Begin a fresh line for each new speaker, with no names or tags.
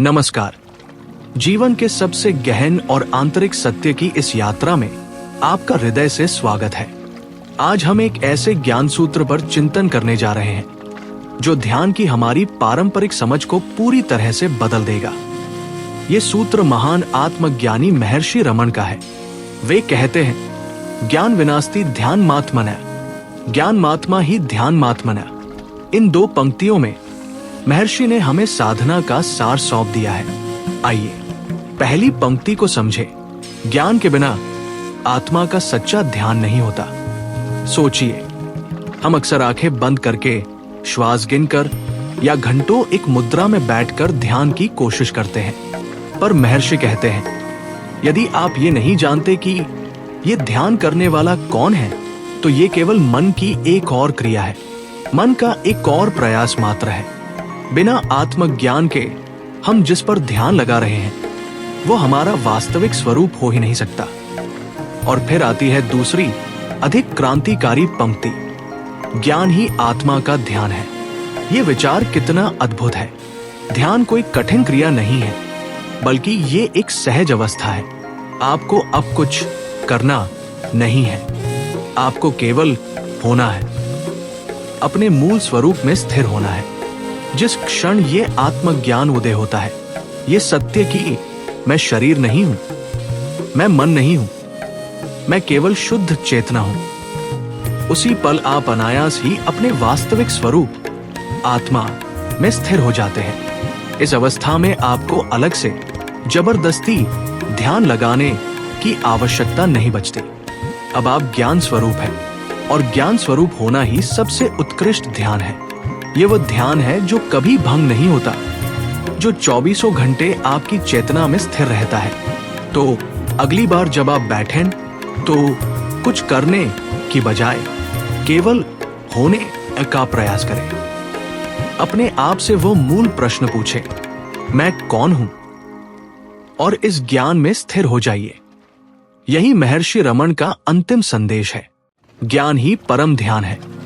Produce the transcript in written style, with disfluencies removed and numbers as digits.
नमस्कार। जीवन के सबसे गहन और आंतरिक सत्य की इस यात्रा में आपका हृदय से स्वागत है। आज हम एक ऐसे ज्ञान सूत्र पर चिंतन करने जा रहे हैं जो ध्यान की हमारी पारंपरिक समझ को पूरी तरह से बदल देगा। ये सूत्र महान आत्मज्ञानी महर्षि रमन का है। वे कहते हैं, ज्ञान विनास्ति ध्यान मात्मना, ज्ञान महात्मा ही ध्यान महात्मना। इन दो पंक्तियों में महर्षि ने हमें साधना का सार सौंप दिया है। आइए पहली पंक्ति को समझे। ज्ञान के बिना आत्मा का सच्चा ध्यान नहीं होता। सोचिए, हम अक्सर आंखें बंद करके श्वास गिनकर या घंटों एक मुद्रा में बैठकर ध्यान की कोशिश करते हैं। पर महर्षि कहते हैं, यदि आप ये नहीं जानते कि ये ध्यान करने वाला कौन है, तो ये केवल मन की एक और क्रिया है, मन का एक और प्रयास मात्र है। बिना आत्मज्ञान के हम जिस पर ध्यान लगा रहे हैं वो हमारा वास्तविक स्वरूप हो ही नहीं सकता। और फिर आती है दूसरी अधिक क्रांतिकारी पंक्ति, ज्ञान ही आत्मा का ध्यान है। ये विचार कितना अद्भुत है। ध्यान कोई कठिन क्रिया नहीं है, बल्कि ये एक सहज अवस्था है। आपको अब कुछ करना नहीं है, आपको केवल होना है, अपने मूल स्वरूप में स्थिर होना है। जिस क्षण ये आत्मज्ञान उदय होता है, ये सत्य कि मैं शरीर नहीं हूं, मैं मन नहीं हूं, मैं केवल शुद्ध चेतना हूं, उसी पल आप अनायास ही अपने वास्तविक स्वरूप आत्मा में स्थिर हो जाते हैं। इस अवस्था में आपको अलग से जबरदस्ती ध्यान लगाने की आवश्यकता नहीं बचती। अब आप ज्ञान स्वरूप हैं, और ज्ञान स्वरूप होना ही सबसे उत्कृष्ट ध्यान है। ये वो ध्यान है जो कभी भंग नहीं होता, जो 24 घंटे आपकी चेतना में स्थिर रहता है। तो अगली बार जब आप बैठें तो कुछ करने की बजाय केवल होने का प्रयास करें। अपने आप से वो मूल प्रश्न पूछें, मैं कौन हूं? और इस ज्ञान में स्थिर हो जाइए। यही महर्षि रमन का अंतिम संदेश है। ज्ञान ही परम ध्यान है।